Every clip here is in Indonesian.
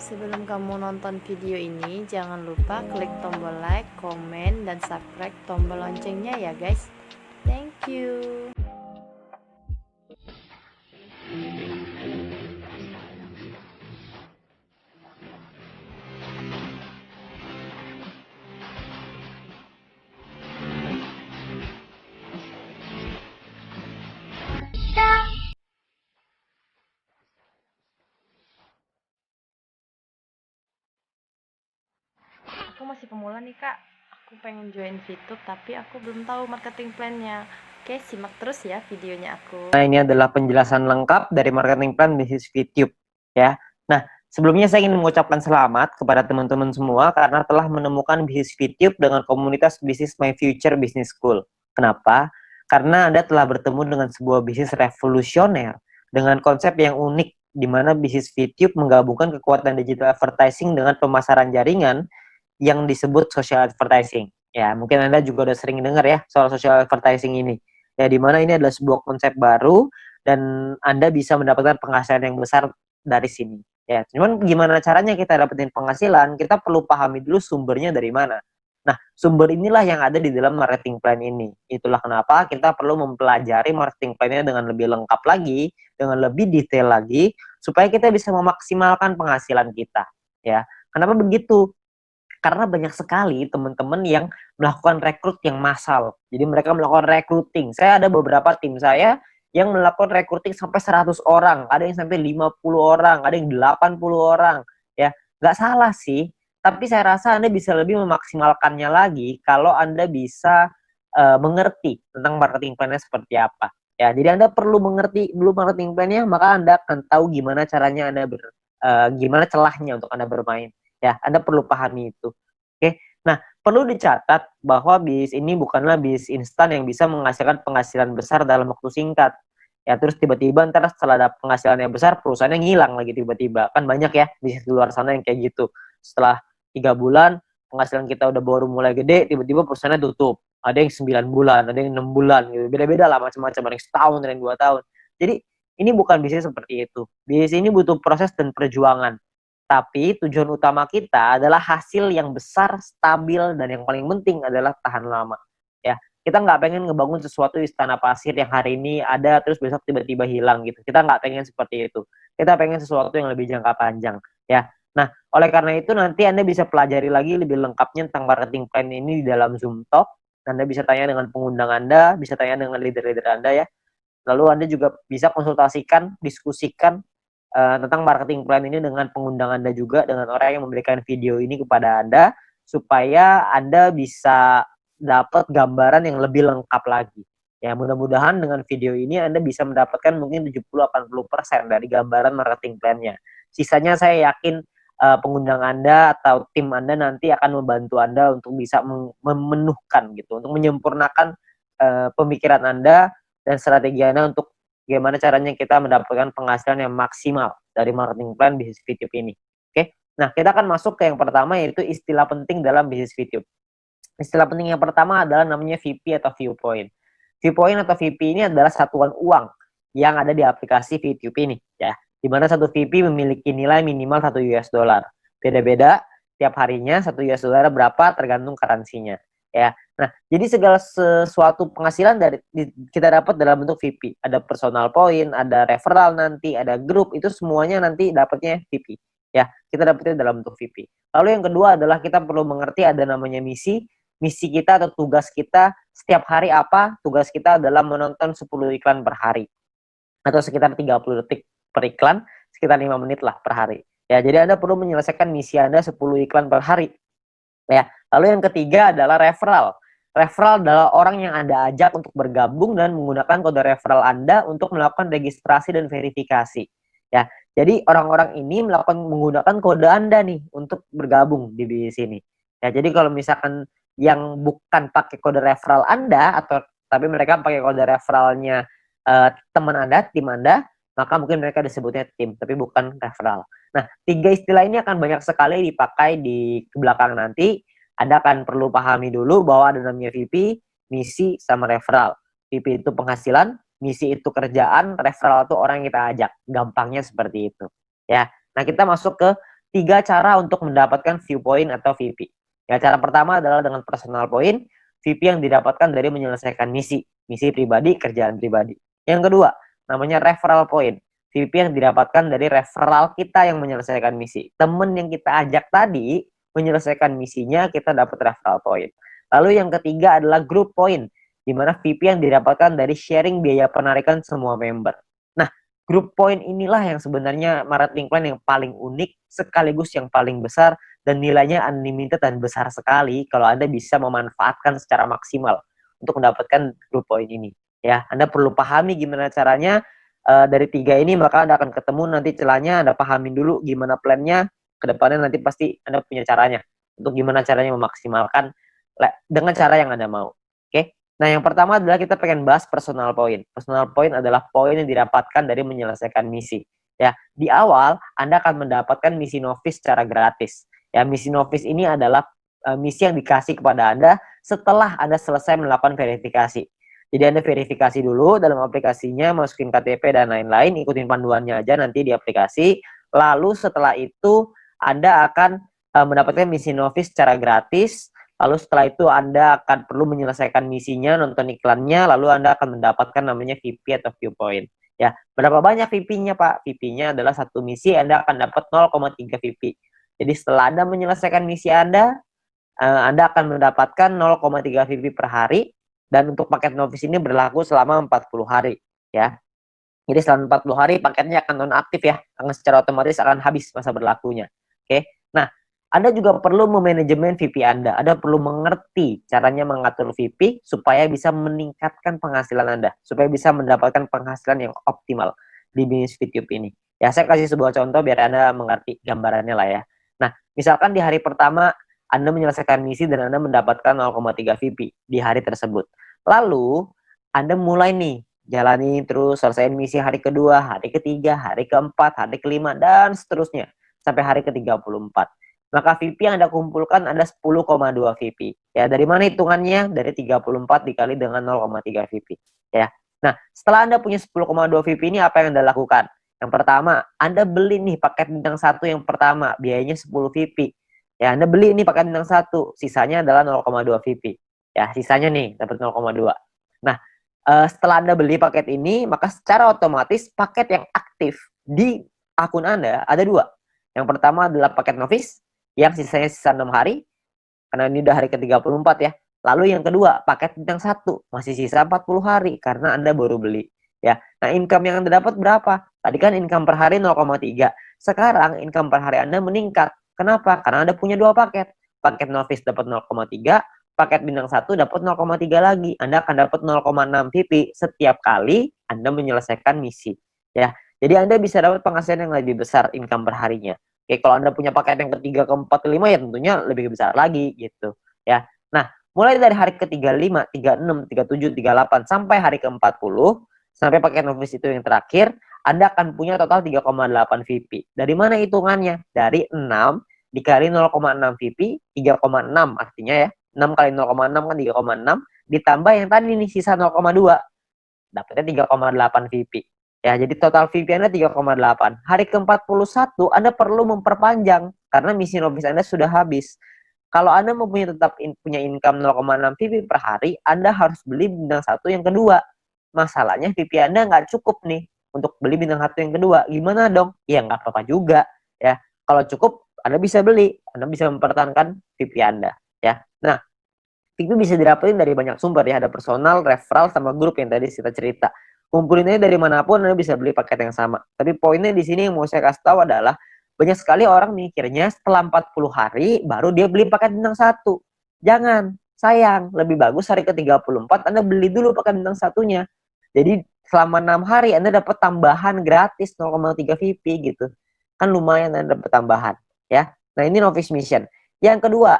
Sebelum kamu nonton video ini, jangan lupa klik tombol like, komen, dan subscribe tombol loncengnya ya guys. Thank you. Aku masih pemula nih kak. Aku pengen join VTube tapi aku belum tahu marketing plan-nya. Oke, simak terus ya videonya aku. Nah, ini adalah penjelasan lengkap dari marketing plan bisnis VTube ya. Nah, sebelumnya saya ingin mengucapkan selamat kepada teman-teman semua karena telah menemukan bisnis VTube dengan komunitas bisnis My Future Business School. Kenapa? Karena Anda telah bertemu dengan sebuah bisnis revolusioner dengan konsep yang unik di mana bisnis VTube menggabungkan kekuatan digital advertising dengan pemasaran jaringan yang disebut social advertising. Ya, mungkin Anda juga udah sering dengar ya soal social advertising ini. Ya, di mana ini adalah sebuah konsep baru dan Anda bisa mendapatkan penghasilan yang besar dari sini. Ya, cuman gimana caranya kita dapetin penghasilan? Kita perlu pahami dulu sumbernya dari mana. Nah, sumber inilah yang ada di dalam marketing plan ini. Itulah kenapa kita perlu mempelajari marketing plan-nya dengan lebih lengkap lagi, dengan lebih detail lagi, supaya kita bisa memaksimalkan penghasilan kita. Ya, kenapa begitu? Karena banyak sekali teman-teman yang melakukan rekrut yang massal. Jadi mereka melakukan recruiting. Saya ada beberapa tim saya yang melakukan recruiting sampai 100 orang, ada yang sampai 50 orang, ada yang 80 orang. Ya, nggak salah sih. Tapi saya rasa Anda bisa lebih memaksimalkannya lagi kalau Anda bisa mengerti tentang marketing plan-nya seperti apa. Ya, jadi Anda perlu mengerti dulu marketing plan-nya, maka Anda akan tahu gimana caranya gimana celahnya untuk Anda bermain. Ya, Anda perlu pahami itu. Oke. Nah, perlu dicatat bahwa bisnis ini bukanlah bisnis instan yang bisa menghasilkan penghasilan besar dalam waktu singkat. Ya, terus tiba-tiba ntar setelah ada penghasilan yang besar, perusahaannya ngilang lagi tiba-tiba. Kan banyak ya bisnis di luar sana yang kayak gitu. Setelah 3 bulan, penghasilan kita udah baru mulai gede, tiba-tiba perusahaannya tutup. Ada yang 9 bulan, ada yang 6 bulan gitu. Beda-beda lah macam-macam, ada yang setahun, ada yang 2 tahun. Jadi, ini bukan bisnis seperti itu. Bisnis ini butuh proses dan perjuangan. Tapi tujuan utama kita adalah hasil yang besar, stabil, dan yang paling penting adalah tahan lama. Ya, kita nggak pengen ngebangun sesuatu istana pasir yang hari ini ada terus besok tiba-tiba hilang gitu. Kita nggak pengen seperti itu. Kita pengen sesuatu yang lebih jangka panjang. Ya, nah oleh karena itu nanti Anda bisa pelajari lagi lebih lengkapnya tentang marketing plan ini di dalam Zoom Talk. Anda bisa tanya dengan pengundang Anda, bisa tanya dengan leader-leader Anda ya. Lalu Anda juga bisa konsultasikan, diskusikan tentang marketing plan ini dengan pengundang Anda juga, dengan orang yang memberikan video ini kepada Anda, supaya Anda bisa dapat gambaran yang lebih lengkap lagi. Ya, mudah-mudahan dengan video ini Anda bisa mendapatkan mungkin 70-80% dari gambaran marketing plan-nya. Sisanya saya yakin pengundang Anda atau tim Anda nanti akan membantu Anda untuk bisa memenuhkan gitu, untuk menyempurnakan pemikiran Anda dan strategi Anda untuk gimana caranya kita mendapatkan penghasilan yang maksimal dari marketing plan bisnis VTube ini. Oke, nah kita akan masuk ke yang pertama yaitu istilah penting dalam bisnis VTube. Istilah penting yang pertama adalah namanya VP atau viewpoint. Viewpoint atau VP ini adalah satuan uang yang ada di aplikasi VTube ini, ya. Di mana satu VP memiliki nilai minimal 1 US dollar. Beda-beda tiap harinya 1 US dollar berapa tergantung currency-nya, ya. Nah, jadi segala sesuatu penghasilan dari kita dapat dalam bentuk VP. Ada personal point, ada referral nanti, ada grup, itu semuanya nanti dapatnya VP. Ya, kita dapatnya dalam bentuk VP. Lalu yang kedua adalah kita perlu mengerti ada namanya misi. Misi kita atau tugas kita setiap hari apa? Tugas kita adalah menonton 10 iklan per hari. Atau sekitar 30 detik per iklan, sekitar 5 menit lah per hari. Ya, jadi Anda perlu menyelesaikan misi Anda 10 iklan per hari. Ya, lalu yang ketiga adalah referral. Referral adalah orang yang Anda ajak untuk bergabung dan menggunakan kode referral Anda untuk melakukan registrasi dan verifikasi. Ya, jadi orang-orang ini menggunakan kode Anda nih untuk bergabung di sini. Ya, jadi kalau misalkan yang bukan pakai kode referral Anda atau tapi mereka pakai kode referralnya teman Anda, tim Anda, maka mungkin mereka disebutnya tim, tapi bukan referral. Nah, 3 istilah ini akan banyak sekali dipakai di belakang nanti. Anda akan perlu pahami dulu bahwa ada namanya VP, misi, sama referral. VP itu penghasilan, misi itu kerjaan, referral itu orang yang kita ajak. Gampangnya seperti itu. Ya. Nah, kita masuk ke 3 cara untuk mendapatkan view point atau VP. Ya, cara pertama adalah dengan personal point, VP yang didapatkan dari menyelesaikan misi pribadi, kerjaan pribadi. Yang kedua, namanya referral point. VP yang didapatkan dari referral kita yang menyelesaikan misi. Temen yang kita ajak tadi menyelesaikan misinya, kita dapat referral point. Lalu yang ketiga adalah group point, di mana VP yang didapatkan dari sharing biaya penarikan semua member. Nah, group point inilah yang sebenarnya marketing plan yang paling unik, sekaligus yang paling besar, dan nilainya unlimited dan besar sekali kalau Anda bisa memanfaatkan secara maksimal untuk mendapatkan group point ini. Ya, Anda perlu pahami gimana caranya dari 3 ini, maka Anda akan ketemu nanti celahnya, Anda pahamin dulu gimana plannya, ke depannya nanti pasti Anda punya caranya untuk gimana caranya memaksimalkan dengan cara yang Anda mau. Oke. Nah, yang pertama adalah kita pengen bahas personal point. Personal point adalah poin yang didapatkan dari menyelesaikan misi. Ya, di awal Anda akan mendapatkan misi novice secara gratis. Ya, misi novice ini adalah misi yang dikasih kepada Anda setelah Anda selesai melakukan verifikasi. Jadi Anda verifikasi dulu dalam aplikasinya, masukin KTP dan lain-lain, ikutin panduannya aja nanti di aplikasi. Lalu setelah itu Anda akan mendapatkan misi novice secara gratis. Lalu setelah itu Anda akan perlu menyelesaikan misinya, nonton iklannya, lalu Anda akan mendapatkan namanya VP atau viewpoint. Ya, berapa banyak VP-nya, Pak? VP-nya adalah satu misi Anda akan dapat 0,3 VP. Jadi setelah Anda menyelesaikan misi Anda akan mendapatkan 0,3 VP per hari, dan untuk paket novice ini berlaku selama 40 hari. Ya. Jadi selama 40 hari paketnya akan non-aktif ya, karena secara otomatis akan habis masa berlakunya. Oke. Nah, Anda juga perlu memanajemen VP Anda. Anda perlu mengerti caranya mengatur VP supaya bisa meningkatkan penghasilan Anda, supaya bisa mendapatkan penghasilan yang optimal di bisnis YouTube ini. Ya, saya kasih sebuah contoh biar Anda mengerti gambarannya lah ya. Nah, misalkan di hari pertama Anda menyelesaikan misi dan Anda mendapatkan 0,3 VP di hari tersebut. Lalu, Anda mulai nih jalani terus, selesaiin misi hari kedua, hari ketiga, hari keempat, hari kelima, dan seterusnya sampai hari ke-34. Maka VP yang Anda kumpulkan ada 10,2 VP. Ya, dari mana hitungannya? Dari 34 dikali dengan 0,3 VP. Ya. Nah, setelah Anda punya 10,2 VP ini, apa yang Anda lakukan? Yang pertama, Anda beli nih paket bintang 1 yang pertama, biayanya 10 VP. Ya, Anda beli ini paket bintang 1, sisanya adalah 0,2 VP. Ya, sisanya nih dapat 0,2. Nah, setelah Anda beli paket ini, maka secara otomatis paket yang aktif di akun Anda ada 2. Yang pertama adalah paket novice, yang sisanya sisa 6 hari, karena ini udah hari ke-34 ya. Lalu yang kedua, paket bintang 1, masih sisa 40 hari, karena Anda baru beli. Ya. Nah, income yang Anda dapat berapa? Tadi kan income per hari 0,3. Sekarang income per hari Anda meningkat. Kenapa? Karena Anda punya 2 paket. Paket novice dapat 0,3, paket bintang 1 dapat 0,3 lagi. Anda akan dapat 0,6 VP setiap kali Anda menyelesaikan misi. Ya. Jadi Anda bisa dapat penghasilan yang lebih besar income per harinya. Oke, kalau Anda punya paket yang ketiga, keempat, kelima ya tentunya lebih besar lagi gitu. Ya. Nah, mulai dari hari ke-35, 36, 37, 38 sampai hari ke-40, sampai paket novice itu yang terakhir, Anda akan punya total 3,8 VP. Dari mana hitungannya? Dari 6 dikali 0,6 VP, 3,6 artinya ya. 6 kali 0,6 kan 3,6, ditambah yang tadi nih sisa 0,2. Dapatnya 3,8 VP. Ya, jadi total VP Anda 3,8. Hari ke-41 Anda perlu memperpanjang karena misi novice Anda sudah habis. Kalau Anda mau tetap punya income 0,6 VP per hari, Anda harus beli bintang 1 yang kedua. Masalahnya VP Anda nggak cukup nih untuk beli bintang 1 yang kedua. Gimana dong? Ya nggak apa-apa juga. Ya, kalau cukup Anda bisa beli. Anda bisa mempertahankan VP Anda. Ya, nah VP bisa didapetin dari banyak sumber ya. Ada personal, referral, sama grup yang tadi kita cerita. Kumpulinnya dari manapun Anda bisa beli paket yang sama. Tapi poinnya di sini yang mau saya kasih tahu adalah banyak sekali orang mikirnya setelah 40 hari baru dia beli paket bintang 1. Jangan, sayang. Lebih bagus hari ke-34 Anda beli dulu paket bintang 1-nya. Jadi selama 6 hari Anda dapat tambahan gratis 0,3 VP gitu. Kan lumayan Anda dapat tambahan ya. Nah, ini novice mission. Yang kedua,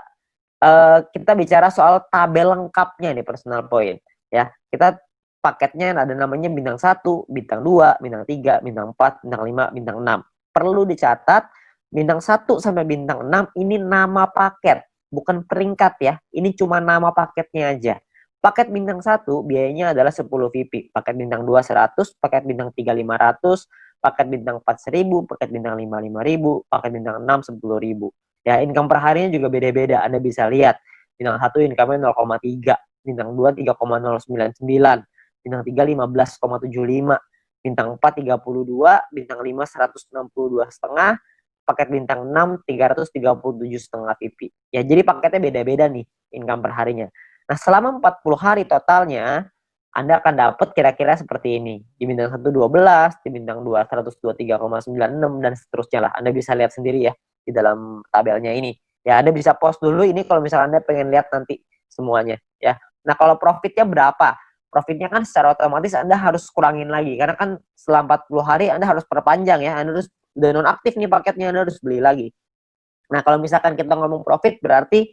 kita bicara soal tabel lengkapnya nih personal point ya. Kita paketnya ada namanya bintang 1, bintang 2, bintang 3, bintang 4, bintang 5, bintang 6. Perlu dicatat, bintang 1 sampai bintang 6 ini nama paket, bukan peringkat ya. Ini cuma nama paketnya aja. Paket bintang 1 biayanya adalah 10 VP, paket bintang 2 100, paket bintang 3 500, paket bintang 4 1.000, paket bintang 5 5.000, paket bintang 6 10.000. Ya, income per harinya juga beda-beda. Anda bisa lihat bintang 1 income-nya 0,3, bintang 2 3,099, bintang 3 15,75, bintang 4 32, bintang 5 162 setengah, paket bintang 6 337 setengah VP. Ya, jadi paketnya beda-beda nih income per harinya. Nah, selama 40 hari totalnya Anda akan dapat kira-kira seperti ini. Di bintang 1 12, di bintang 2 123,96 dan seterusnya lah. Anda bisa lihat sendiri ya di dalam tabelnya ini. Ya, Anda bisa pause dulu ini kalau misalnya Anda pengen lihat nanti semuanya ya. Nah, kalau profitnya berapa? Profitnya kan secara otomatis Anda harus kurangin lagi karena kan setelah 40 hari Anda harus perpanjang ya. Anda harus udah nonaktif nih paketnya, Anda harus beli lagi. Nah, kalau misalkan kita ngomong profit berarti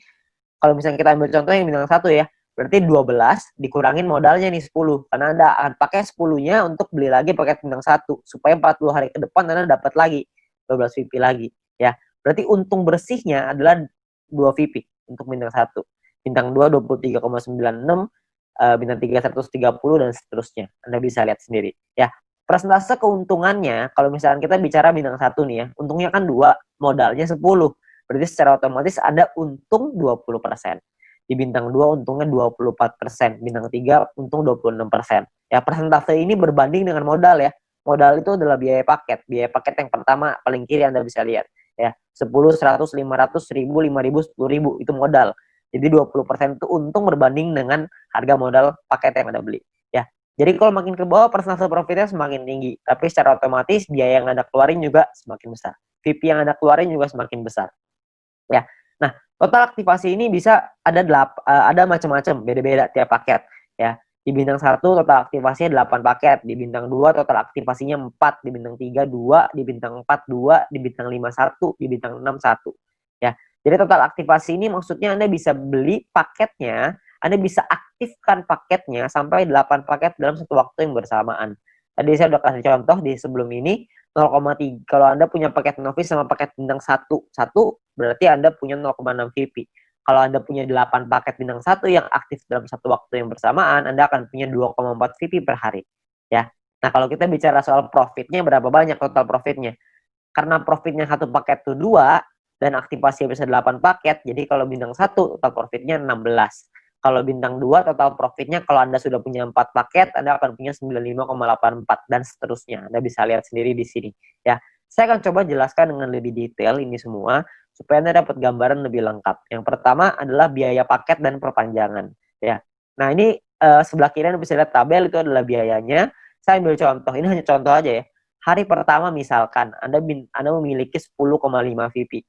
kalau misalnya kita ambil contoh yang bintang 1 ya, berarti 12 dikurangin modalnya nih 10. Karena Anda akan pakai 10-nya untuk beli lagi paket bintang 1 supaya 40 hari ke depan Anda dapat lagi 12 VP lagi ya. Berarti untung bersihnya adalah 2 VP untuk bintang 1. Bintang 2 23,96, bintang 3 130 dan seterusnya. Anda bisa lihat sendiri ya. Persentase keuntungannya kalau misalkan kita bicara bintang 1 nih ya, untungnya kan 2, modalnya 10. Berarti secara otomatis ada untung 20%. Di bintang 2 untungnya 24%, bintang 3 untung 26%. Ya, persentase ini berbanding dengan modal ya. Modal itu adalah biaya paket. Biaya paket yang pertama paling kiri Anda bisa lihat ya. 10, 100, 500, 1000, 5000, 10.000 itu modal. Jadi 20% itu untung berbanding dengan harga modal paket yang Anda beli ya. Jadi kalau makin ke bawah persentase profitnya semakin tinggi, tapi secara otomatis biaya yang Anda keluarin juga semakin besar. VP yang Anda keluarin juga semakin besar. Ya. Nah, total aktivasi ini bisa ada macam-macam, beda-beda tiap paket ya. Di bintang 1 total aktivasinya 8 paket, di bintang 2 total aktivasinya 4, di bintang 3 2, di bintang 4 2, di bintang 5 1, di bintang 6 1. Ya. Jadi total aktivasi ini maksudnya Anda bisa beli paketnya, Anda bisa aktifkan paketnya sampai 8 paket dalam satu waktu yang bersamaan. Tadi saya udah kasih contoh di sebelum ini 0,3. Kalau Anda punya paket novice sama paket bintang 1, berarti Anda punya 0,6 VP. Kalau Anda punya 8 paket bintang 1 yang aktif dalam satu waktu yang bersamaan, Anda akan punya 2,4 VP per hari. Ya. Nah, kalau kita bicara soal profitnya, berapa banyak total profitnya? Karena profitnya satu paket itu 2, dan aktivasi bisa 8 paket, jadi kalau bintang 1 total profitnya 16. Kalau bintang 2 total profitnya kalau Anda sudah punya 4 paket, Anda akan punya 95,84 dan seterusnya. Anda bisa lihat sendiri di sini ya. Saya akan coba jelaskan dengan lebih detail ini semua supaya Anda dapat gambaran lebih lengkap. Yang pertama adalah biaya paket dan perpanjangan ya. Nah, ini sebelah kiri Anda bisa lihat tabel itu adalah biayanya. Saya ambil contoh, ini hanya contoh aja ya. Hari pertama misalkan Anda memiliki 10,5 VP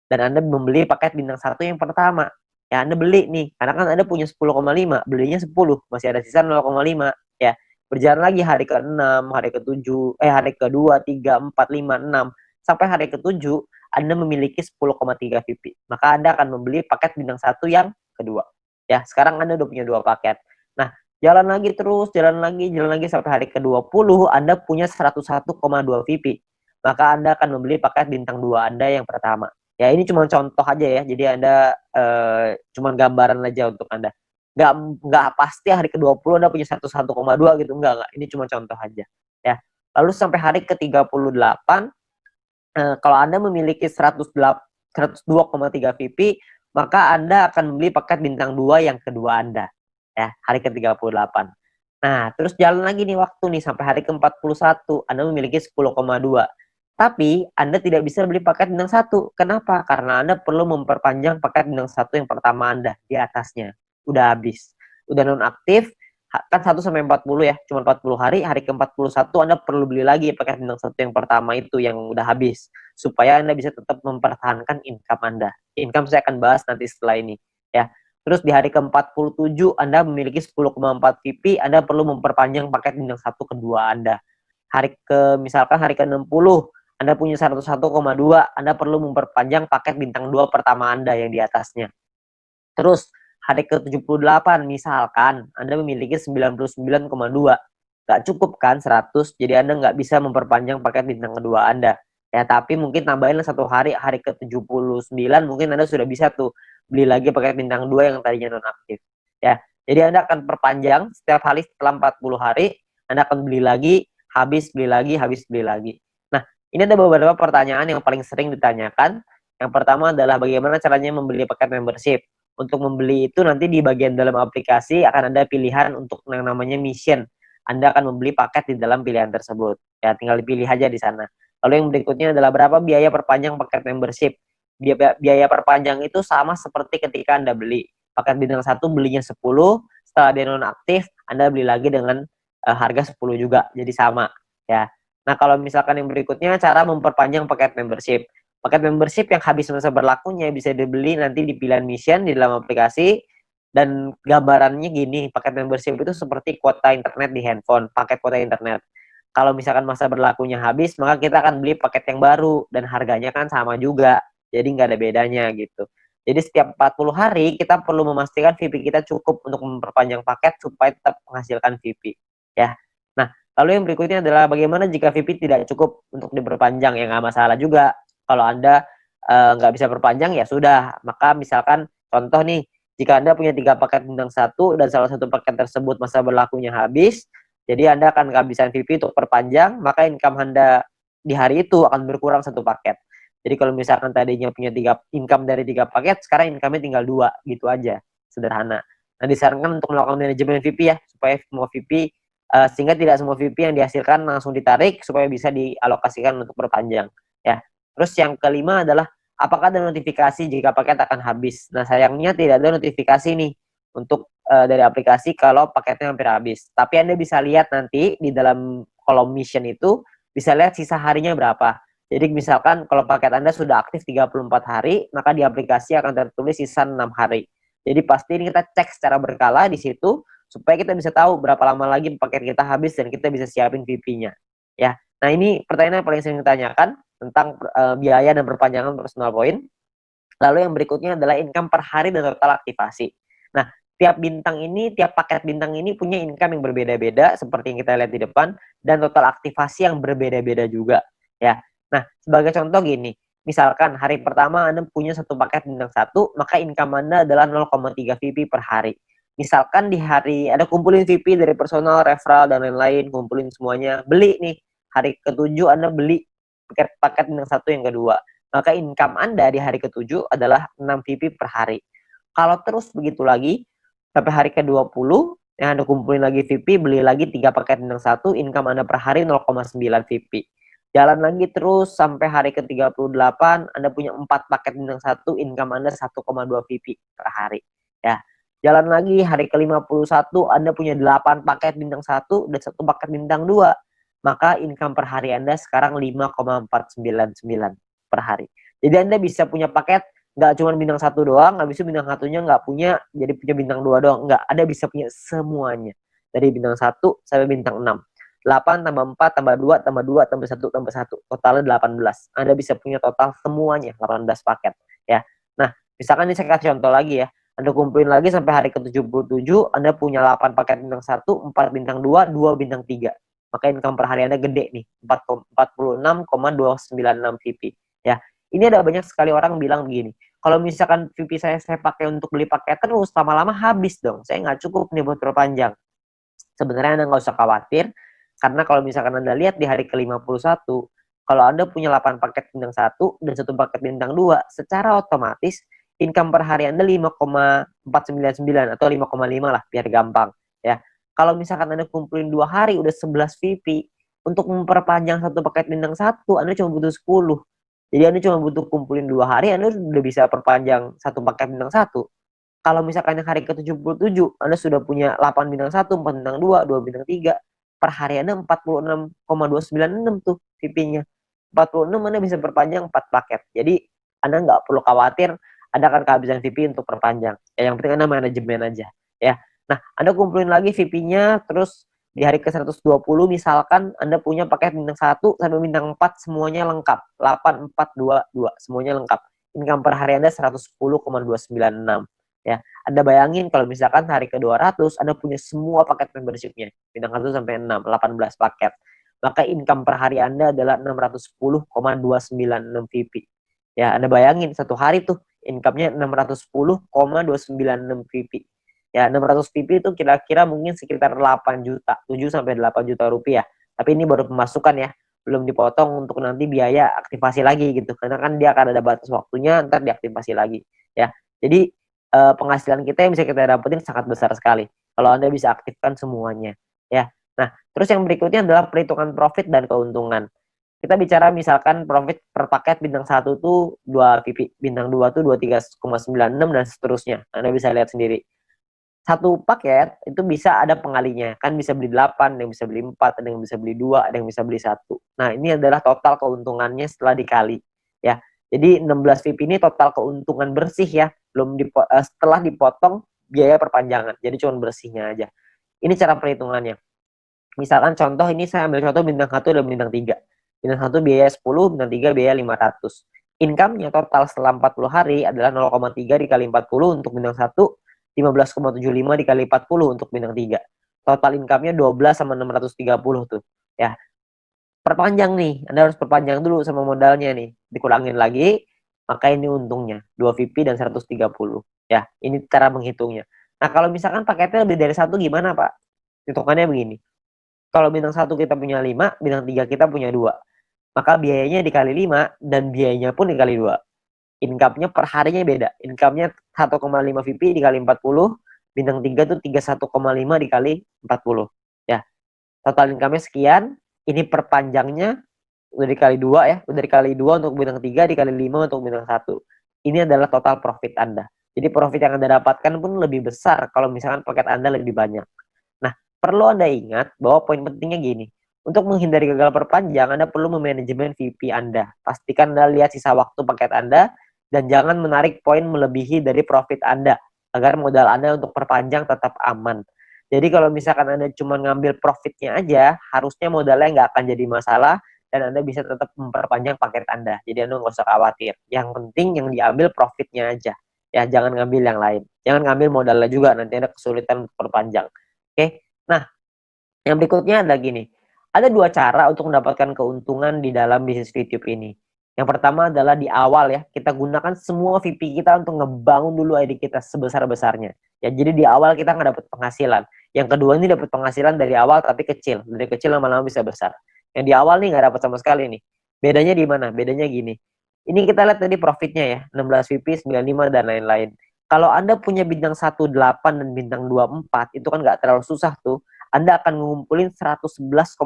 dan Anda membeli paket bintang 1 yang pertama. Ya, Anda beli nih, karena kan Anda punya 10,5, belinya 10, masih ada sisa 0,5 ya. Berjalan lagi hari ke-6, hari ke-7, hari ke-2, 3, 4, 5, 6 sampai hari ke-7 Anda memiliki 10,3 VP. Maka Anda akan membeli paket bintang 1 yang kedua. Ya, sekarang Anda udah punya 2 paket. Nah, jalan lagi terus, jalan lagi sampai hari ke-20 Anda punya 101,2 VP. Maka Anda akan membeli paket bintang 2 Anda yang pertama. Ya, ini cuma contoh aja ya. Jadi Anda cuma gambaran aja untuk Anda. Nggak pasti hari ke-20 Anda punya 101,2 gitu. Enggak. Ini cuma contoh aja. Ya. Lalu sampai hari ke-38, kalau Anda memiliki 102,3 VP, maka Anda akan membeli paket bintang 2 yang kedua Anda. Ya, hari ke-38. Nah, terus jalan lagi nih waktu nih sampai hari ke-41, Anda memiliki 10,2. Tapi Anda tidak bisa beli paket bintang 1. Kenapa? Karena Anda perlu memperpanjang paket bintang 1 yang pertama Anda di atasnya. Udah habis. Udah nonaktif, kan 1 sampai 40 ya, cuma 40 hari, hari ke-41 Anda perlu beli lagi paket bintang 1 yang pertama itu yang udah habis supaya Anda bisa tetap mempertahankan income Anda. Income saya akan bahas nanti setelah ini ya. Terus di hari ke-47 Anda memiliki 10,4 VP, Anda perlu memperpanjang paket bintang 1 kedua Anda. Misalkan hari ke-60 Anda punya 101,2, Anda perlu memperpanjang paket bintang 2 pertama Anda yang di atasnya. Terus hari ke-78 misalkan Anda memiliki 99,2. Nggak cukup kan 100, jadi Anda nggak bisa memperpanjang paket bintang kedua Anda. Ya, tapi mungkin tambahin satu hari, hari ke-79 mungkin Anda sudah bisa tuh beli lagi paket bintang 2 yang tadinya nonaktif. Ya, jadi Anda akan perpanjang setiap hari setelah 40 hari, Anda akan beli lagi, habis beli lagi, habis beli lagi. Ini ada beberapa pertanyaan yang paling sering ditanyakan. Yang pertama adalah bagaimana caranya membeli paket membership. Untuk membeli itu nanti di bagian dalam aplikasi akan ada pilihan untuk yang namanya mission. Anda akan membeli paket di dalam pilihan tersebut. Ya, tinggal dipilih aja di sana. Lalu yang berikutnya adalah berapa biaya perpanjang paket membership. Biaya perpanjang itu sama seperti ketika Anda beli. Paket bintang 1 belinya 10, setelah dia nonaktif, Anda beli lagi dengan harga 10 juga. Jadi sama, ya. Nah, kalau misalkan yang berikutnya cara memperpanjang paket membership. Paket membership yang habis masa berlakunya bisa dibeli nanti di pilihan mission di dalam aplikasi, dan gambarannya gini, paket membership itu seperti kuota internet di handphone, paket kuota internet. Kalau misalkan masa berlakunya habis, maka kita akan beli paket yang baru dan harganya kan sama juga. Jadi nggak ada bedanya gitu. Jadi setiap 40 hari kita perlu memastikan VP kita cukup untuk memperpanjang paket supaya tetap menghasilkan VP. Ya. Nah, lalu yang berikutnya adalah bagaimana jika VP tidak cukup untuk diperpanjang, ya nggak masalah juga. Kalau Anda nggak bisa perpanjang ya sudah, maka misalkan contoh nih, jika Anda punya 3 paket bintang 1 dan salah satu paket tersebut masa berlakunya habis, jadi Anda akan kehabisan VP untuk perpanjang, maka income Anda di hari itu akan berkurang 1 paket. Jadi kalau misalkan tadinya punya 3 income dari 3 paket, sekarang income-nya tinggal 2, gitu aja. Sederhana. Nah, disarankan untuk melakukan manajemen VP ya, supaya semua VP sehingga tidak semua VP yang dihasilkan langsung ditarik supaya bisa dialokasikan untuk perpanjang, ya. Terus yang kelima adalah apakah ada notifikasi jika paket akan habis. Nah, sayangnya tidak ada notifikasi nih untuk dari aplikasi kalau paketnya hampir habis. Tapi Anda bisa lihat nanti di dalam kolom mission itu, bisa lihat sisa harinya berapa. Jadi misalkan kalau paket Anda sudah aktif 34 hari, maka di aplikasi akan tertulis sisa 6 hari. Jadi pasti ini kita cek secara berkala di situ supaya kita bisa tahu berapa lama lagi paket kita habis dan kita bisa siapin VP-nya. Ya. Nah, ini pertanyaan yang paling sering ditanyakan tentang biaya dan perpanjangan personal point. Lalu yang berikutnya adalah income per hari dan total aktivasi. Nah, tiap bintang ini, tiap paket bintang ini punya income yang berbeda-beda seperti yang kita lihat di depan, dan total aktivasi yang berbeda-beda juga, ya. Nah, sebagai contoh gini, misalkan hari pertama Anda punya 1 paket bintang 1, maka income Anda adalah 0,3 VP per hari. Misalkan di hari Anda kumpulin VP dari personal, referral, dan lain-lain, kumpulin semuanya, beli nih, hari ke-7 Anda beli paket bintang 1 yang kedua, maka income Anda di hari ke-7 adalah 6 VP per hari. Kalau terus begitu lagi, sampai hari ke-20, yang Anda kumpulin lagi VP, beli lagi 3 paket bintang 1, income Anda per hari 0,9 VP. Jalan lagi terus sampai hari ke-38, Anda punya 4 paket bintang 1, income Anda 1,2 VP per hari. Ya. Jalan lagi hari ke-51, Anda punya 8 paket bintang 1 dan 1 paket bintang 2. Maka income per hari Anda sekarang 5,499 per hari. Jadi Anda bisa punya paket nggak cuma bintang 1 doang, habis itu bintang 1-nya nggak punya, jadi punya bintang 2 doang. Nggak, Anda bisa punya semuanya. Dari bintang 1 sampai bintang 6. 8 tambah 4 tambah 2 tambah 2 tambah 1 tambah 1. Totalnya 18. Anda bisa punya total semuanya 18 paket, ya. Nah, misalkan ini saya kasih contoh lagi ya. Anda kumpulin lagi sampai hari ke-77, Anda punya 8 paket bintang 1, 4 bintang 2, 2 bintang 3. Maka income per hari Anda gede nih, 46,296 VP. Ya, ini ada banyak sekali orang bilang begini, kalau misalkan VP saya pakai untuk beli paket terus, lama-lama habis dong, saya nggak cukup nih buat perpanjang. Sebenarnya Anda nggak usah khawatir, karena kalau misalkan Anda lihat di hari ke-51, kalau Anda punya 8 paket bintang 1 dan 1 paket bintang 2, secara otomatis income per hari Anda 5,499 atau 5,5 lah biar gampang, ya. Kalau misalkan Anda kumpulin 2 hari udah 11 VP, untuk memperpanjang 1 paket bintang 1 Anda cuma butuh 10. Jadi Anda cuma butuh kumpulin 2 hari, Anda udah bisa perpanjang 1 paket bintang 1. Kalau misalkan yang hari ke-77 Anda sudah punya 8 bintang 1, 4 bintang 2, 2 bintang 3, per hari Anda 46,296 tuh VP-nya. 46 Anda bisa perpanjang 4 paket. Jadi Anda nggak perlu khawatir Anda akan kehabisan VP untuk perpanjang. Ya, yang penting Anda manajemen aja, ya. Nah, Anda kumpulin lagi VP-nya, terus di hari ke-120 misalkan Anda punya paket bintang 1 sampai bintang 4 semuanya lengkap. 8, 4, 2, 2 semuanya lengkap. Income per hari Anda 110,296. Ya, Anda bayangin kalau misalkan hari ke-200 Anda punya semua paket membership-nya, bintang 1 sampai 6, 18 paket. Maka income per hari Anda adalah 610,296 VP. Ya, Anda bayangin satu hari tuh income-nya 610,296 VP. Ya, 600 VP itu kira-kira mungkin sekitar 8 juta, 7 sampai 8 juta rupiah. Tapi ini baru pemasukan ya. belum dipotong untuk nanti biaya aktivasi lagi gitu, karena kan dia akan ada batas waktunya, ntar diaktifasi lagi ya. Jadi penghasilan kita yang bisa kita dapetin sangat besar sekali kalau Anda bisa aktifkan semuanya ya. Nah, terus yang berikutnya adalah perhitungan profit dan keuntungan. Kita bicara misalkan profit per paket bintang 1 tuh 2 pipi, bintang 2 tuh 23,96 dan seterusnya. Anda bisa lihat sendiri. Satu paket itu bisa ada pengalinya, kan bisa beli 8, ada yang bisa beli 4, ada yang bisa beli 2, ada yang bisa beli 1. Nah, ini adalah total keuntungannya setelah dikali ya. Jadi 16 VIP ini total keuntungan bersih ya, belum setelah dipotong biaya perpanjangan. Jadi cuma bersihnya aja. Ini cara perhitungannya. Misalkan contoh ini saya ambil contoh bintang 1 dan bintang 3. Bintang 1 biaya 10, bintang 3 biaya 500. Income-nya total setelah 40 hari adalah 0,3 dikali 40 untuk bintang 1, 15,75 dikali 40 untuk bintang 3. Total income-nya 12 sama 630 tuh. Ya, perpanjang nih. Anda harus perpanjang dulu sama modalnya nih. Dikurangin lagi, maka ini untungnya 2 VP dan 130. Ya, ini cara menghitungnya. Nah, kalau misalkan paketnya lebih dari satu gimana, Pak? Hitungannya begini. Kalau bintang 1 kita punya 5, bintang 3 kita punya 2. Maka biayanya dikali 5 dan biayanya pun dikali 2. Income-nya per harinya beda. Income-nya 1,5 VP dikali 40, bintang 3 tuh 31,5 dikali 40. Ya, total income-nya sekian, ini perpanjangnya udah dikali 2 ya, udah dikali 2 untuk bintang 3, dikali 5 untuk bintang 1. Ini adalah total profit Anda. Jadi profit yang Anda dapatkan pun lebih besar kalau misalkan paket Anda lebih banyak. Nah, perlu Anda ingat bahwa poin pentingnya gini. Untuk menghindari gagal perpanjang, Anda perlu memanajemen VP Anda. Pastikan Anda lihat sisa waktu paket Anda dan jangan menarik poin melebihi dari profit Anda agar modal Anda untuk perpanjang tetap aman. Jadi kalau misalkan Anda cuma ngambil profitnya aja, harusnya modalnya nggak akan jadi masalah dan Anda bisa tetap memperpanjang paket Anda. Jadi Anda nggak usah khawatir. Yang penting yang diambil profitnya aja. Ya, jangan ngambil yang lain. Jangan ngambil modalnya juga, nanti Anda kesulitan untuk perpanjang. Oke? Nah, yang berikutnya adalah gini. Ada dua cara untuk mendapatkan keuntungan di dalam bisnis YouTube ini. Yang pertama adalah di awal ya, kita gunakan semua VP kita untuk ngebangun dulu ID kita sebesar-besarnya. Ya, jadi di awal kita nggak dapat penghasilan. Yang kedua ini dapat penghasilan dari awal tapi kecil. Dari kecil lama-lama bisa besar. Yang di awal nih nggak dapat sama sekali nih. Bedanya di mana? Bedanya gini. Ini kita lihat tadi profitnya ya, 16 VP, 95 dan lain-lain. Kalau Anda punya bintang 18 dan bintang 24, itu kan nggak terlalu susah tuh. Anda akan ngumpulin 111,84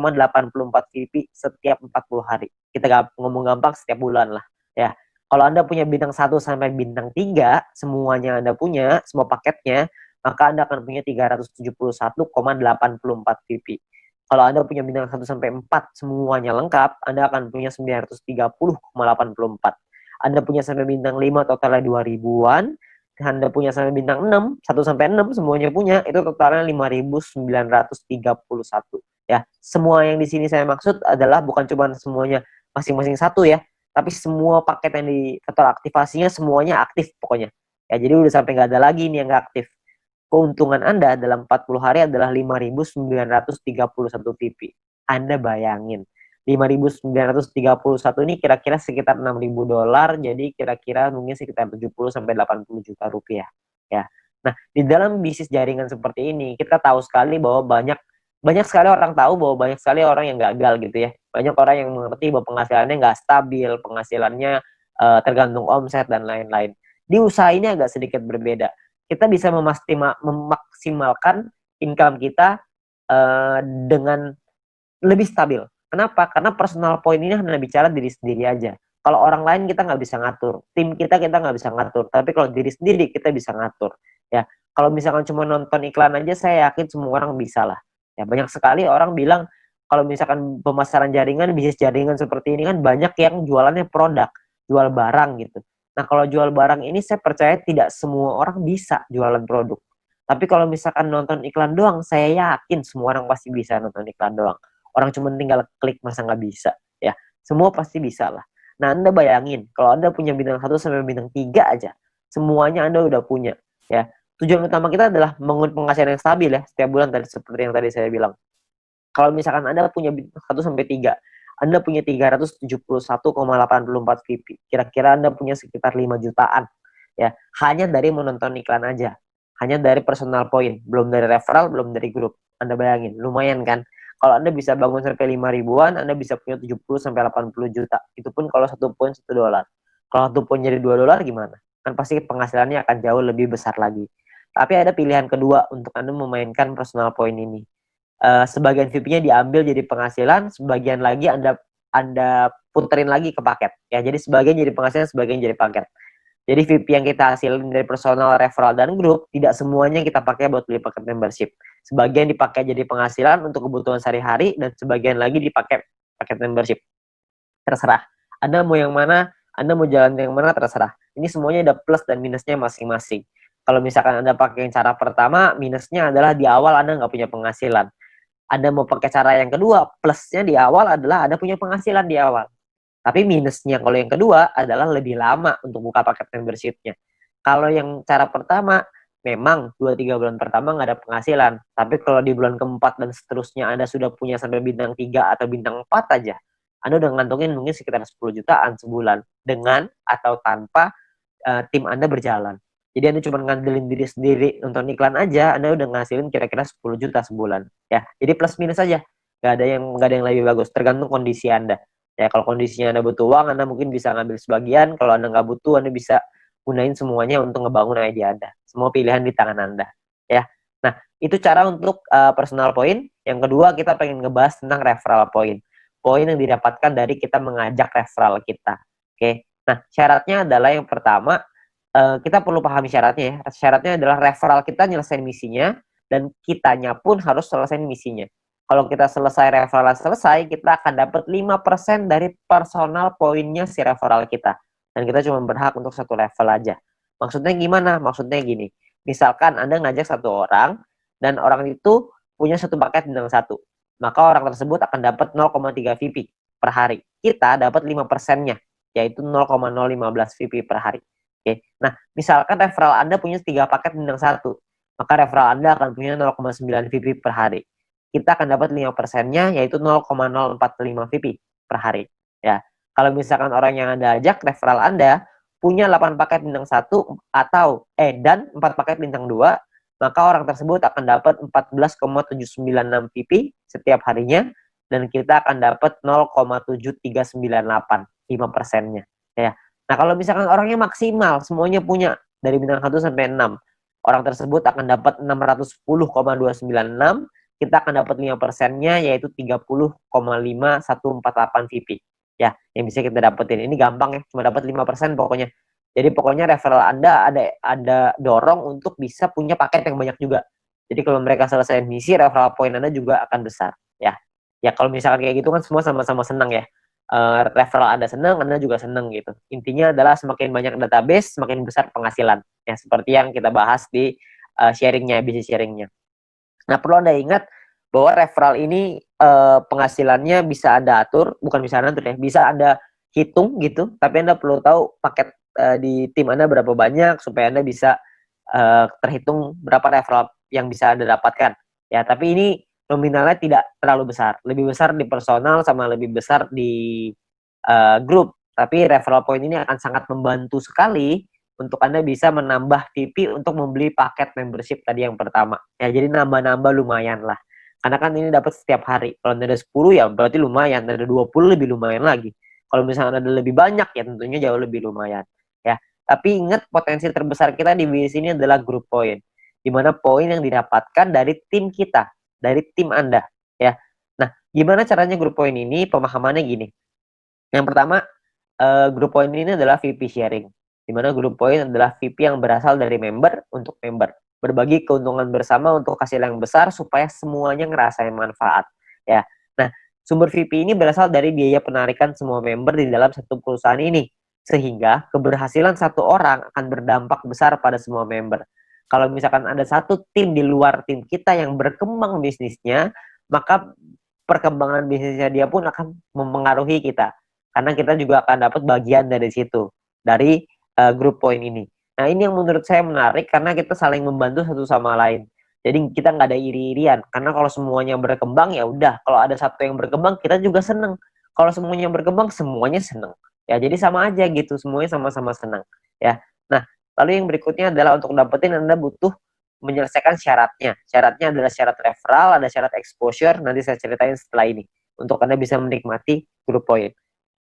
VP setiap 40 hari. Kita ngomong gampang setiap bulan lah. Ya. Kalau Anda punya bintang 1 sampai bintang 3, semuanya Anda punya, semua paketnya, maka Anda akan punya 371,84 VP. Kalau Anda punya bintang 1 sampai 4 semuanya lengkap, Anda akan punya 930,84. Anda punya sampai bintang 5 totalnya 2000-an, Anda punya sampai bintang 6, 1 sampai 6 semuanya punya, itu totalnya 5.931 ya. Semua yang di sini saya maksud adalah bukan cuma semuanya masing-masing satu ya, tapi semua paket yang di total aktivasinya semuanya aktif pokoknya. Ya, jadi udah sampai nggak ada lagi nih yang nggak aktif. Keuntungan Anda dalam 40 hari adalah 5.931 VP. Anda bayangin. 5.931 ini kira-kira sekitar 6.000 dolar, jadi kira-kira mungkin sekitar 70 sampai 80 juta rupiah ya. Nah, di dalam bisnis jaringan seperti ini kita tahu sekali bahwa banyak banyak sekali orang tahu bahwa banyak sekali orang yang gagal gitu ya. Banyak orang yang mengerti bahwa penghasilannya nggak stabil, penghasilannya tergantung omset dan lain-lain. Di usaha ini agak sedikit berbeda. Kita bisa memaksimalkan income kita dengan lebih stabil. Kenapa? Karena personal point ini hanya bicara diri sendiri aja. Kalau orang lain kita nggak bisa ngatur, tim kita nggak bisa ngatur. Tapi kalau diri sendiri kita bisa ngatur. Ya, kalau misalkan cuma nonton iklan aja, saya yakin semua orang bisa lah. Ya, banyak sekali orang bilang kalau misalkan pemasaran jaringan, bisnis jaringan seperti ini kan banyak yang jualannya produk, jual barang gitu. Nah, kalau jual barang ini saya percaya tidak semua orang bisa jualan produk. Tapi kalau misalkan nonton iklan doang, saya yakin semua orang pasti bisa nonton iklan doang. Orang cuma tinggal klik, masa nggak bisa ya. Semua pasti bisa lah. Nah, Anda bayangin kalau Anda punya bintang 1 sampai bintang 3 aja, semuanya Anda udah punya ya. Tujuan utama kita adalah bangun penghasilan yang stabil ya setiap bulan, tadi seperti yang tadi saya bilang. Kalau misalkan Anda punya bintang 1 sampai 3, Anda punya 371,84 VP. Kira-kira Anda punya sekitar 5 jutaan ya, hanya dari menonton iklan aja. Hanya dari personal point, belum dari referral, belum dari grup. Anda bayangin, lumayan kan? Kalau Anda bisa bangun sampai 5 ribuan, Anda bisa punya 70 sampai 80 juta. Itu pun kalau satu poin $1. Kalau satu poin jadi $2 gimana? Kan pasti penghasilannya akan jauh lebih besar lagi. Tapi ada pilihan kedua untuk Anda memainkan personal point ini. Sebagian VIP-nya diambil jadi penghasilan, sebagian lagi Anda puterin lagi ke paket. Ya, jadi sebagian jadi penghasilan, sebagian jadi paket. Jadi VIP yang kita hasilin dari personal, referral, dan grup, tidak semuanya kita pakai buat beli paket membership. Sebagian dipakai jadi penghasilan untuk kebutuhan sehari-hari, dan sebagian lagi dipakai paket membership. Terserah. Anda mau yang mana, Anda mau jalan yang mana, terserah. Ini semuanya ada plus dan minusnya masing-masing. Kalau misalkan Anda pakai yang cara pertama, minusnya adalah di awal Anda nggak punya penghasilan. Anda mau pakai cara yang kedua, plusnya di awal adalah Anda punya penghasilan di awal. Tapi minusnya kalau yang kedua adalah lebih lama untuk buka paket membership-nya. Kalau yang cara pertama, memang 2-3 bulan pertama nggak ada penghasilan. Tapi kalau di bulan keempat dan seterusnya Anda sudah punya sampai bintang 3 atau bintang 4 aja, Anda udah ngantongin mungkin sekitar 10 jutaan sebulan dengan atau tanpa tim Anda berjalan. Jadi Anda cuma ngandelin diri sendiri nonton iklan aja, Anda udah ngasilin kira-kira 10 juta sebulan. Ya, jadi plus minus aja. Nggak ada yang lebih bagus, tergantung kondisi Anda. Ya, kalau kondisinya Anda butuh uang, Anda mungkin bisa ngambil sebagian. Kalau Anda nggak butuh, Anda bisa gunain semuanya untuk ngebangun ide Anda. Semua pilihan di tangan Anda. Ya. Nah, itu cara untuk personal point. Yang kedua, kita pengen ngebahas tentang referral point. Poin yang didapatkan dari kita mengajak referral kita. Oke. Nah, syaratnya adalah yang pertama, kita perlu pahami syaratnya ya. Syaratnya adalah referral kita nyelesain misinya, dan kitanya pun harus selesai misinya. Kalau kita selesai referral selesai, kita akan dapat 5% dari personal poinnya si referral kita. Dan kita cuma berhak untuk satu level aja. Maksudnya gimana? Maksudnya gini. Misalkan Anda ngajak satu orang, dan orang itu punya satu paket bintang 1. Maka orang tersebut akan dapat 0,3 VP per hari. Kita dapat 5%-nya, yaitu 0,015 VP per hari. Oke. Nah, misalkan referral Anda punya 3 paket bintang 1. Maka referral Anda akan punya 0,9 VP per hari. Kita akan dapat 5%-nya, yaitu 0,045 VP per hari. Ya. Kalau misalkan orang yang Anda ajak, referral Anda punya 8 paket bintang 1 dan 4 paket bintang 2, maka orang tersebut akan dapat 14,796 VP setiap harinya, dan kita akan dapat 0,7398, 5%-nya. Ya. Nah, kalau misalkan orangnya maksimal, semuanya punya dari bintang 1 sampai 6, orang tersebut akan dapat 610,296, kita akan dapat 5%-nya, yaitu 30,5148 VP. Ya, yang bisa kita dapetin. Ini gampang ya, cuma dapat 5% pokoknya. Jadi pokoknya referral Anda ada dorong untuk bisa punya paket yang banyak juga. Jadi kalau mereka selesai misi, referral point Anda juga akan besar. Ya, ya kalau misalkan kayak gitu kan semua sama-sama senang ya. Referral Anda senang, Anda juga senang gitu. Intinya adalah semakin banyak database, semakin besar penghasilan. Ya, seperti yang kita bahas di bisnis sharingnya. Nah, perlu Anda ingat bahwa referral ini penghasilannya bisa Anda atur, bukan bisa Anda atur ya, bisa Anda hitung gitu, tapi Anda perlu tahu paket di tim Anda berapa banyak supaya Anda bisa terhitung berapa referral yang bisa Anda dapatkan. Ya, tapi ini nominalnya tidak terlalu besar. Lebih besar di personal sama lebih besar di grup. Tapi referral point ini akan sangat membantu sekali untuk Anda bisa menambah VP untuk membeli paket membership tadi yang pertama. Ya, jadi nambah-nambah lumayan lah. Karena kan ini dapat setiap hari. Kalau Anda ada 10 ya berarti lumayan. Ada 20 lebih lumayan lagi. Kalau misalnya ada lebih banyak ya tentunya jauh lebih lumayan. Ya, tapi ingat potensi terbesar kita di bisnis ini adalah group point. Di mana poin yang didapatkan dari tim kita, dari tim Anda. Ya. Nah, gimana caranya group point ini? Pemahamannya gini. Yang pertama, group point ini adalah VP sharing. Di mana group point adalah VP yang berasal dari member untuk member. Berbagi keuntungan bersama untuk hasil yang besar supaya semuanya ngerasain manfaat. Ya. Nah, sumber VP ini berasal dari biaya penarikan semua member di dalam satu perusahaan ini. Sehingga keberhasilan satu orang akan berdampak besar pada semua member. Kalau misalkan ada satu tim di luar tim kita yang berkembang bisnisnya, maka perkembangan bisnisnya dia pun akan mempengaruhi kita. Karena kita juga akan dapat bagian dari situ, dari group point ini. Nah, ini yang menurut saya menarik karena kita saling membantu satu sama lain. Jadi kita nggak ada iri-irian. Karena kalau semuanya berkembang ya udah. Kalau ada satu yang berkembang kita juga seneng. Kalau semuanya berkembang semuanya seneng. Ya jadi sama aja gitu. Semuanya sama-sama senang. Ya. Nah, lalu yang berikutnya adalah untuk dapetin Anda butuh menyelesaikan syaratnya. Syaratnya adalah syarat referral, ada syarat exposure, nanti saya ceritain setelah ini. Untuk Anda bisa menikmati grup point.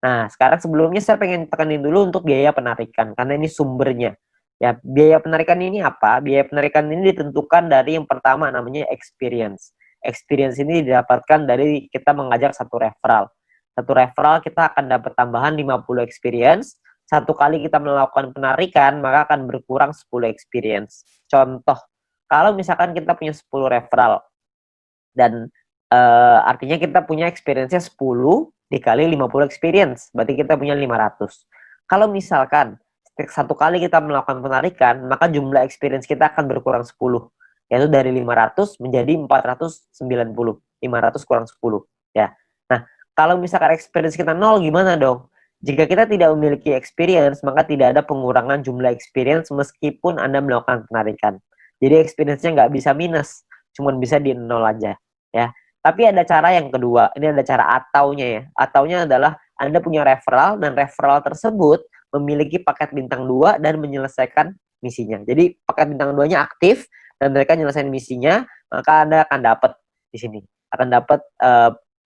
Nah, sekarang sebelumnya saya pengen tekanin dulu untuk biaya penarikan, karena ini sumbernya. Ya, biaya penarikan ini apa? Biaya penarikan ini ditentukan dari yang pertama namanya experience. Experience ini didapatkan dari kita mengajak satu referral. Satu referral kita akan dapat tambahan 50 experience. Satu kali kita melakukan penarikan, maka akan berkurang 10 experience. Contoh, kalau misalkan kita punya 10 referral, dan artinya kita punya experience-nya 10 dikali 50 experience, berarti kita punya 500. Kalau misalkan satu kali kita melakukan penarikan, maka jumlah experience kita akan berkurang 10, yaitu dari 500 menjadi 490. 500 kurang 10, ya. Nah, kalau misalkan experience kita 0, gimana dong? Jika kita tidak memiliki experience, maka tidak ada pengurangan jumlah experience meskipun Anda melakukan penarikan. Jadi experience-nya nggak bisa minus, cuma bisa di 0 aja, ya. Tapi ada cara yang kedua, ini ada cara ataunya ya. Ataunya adalah Anda punya referral, dan referral tersebut memiliki paket bintang 2 dan menyelesaikan misinya. Jadi paket bintang 2-nya aktif dan mereka menyelesaikan misinya, maka Anda akan dapat di sini. Akan dapat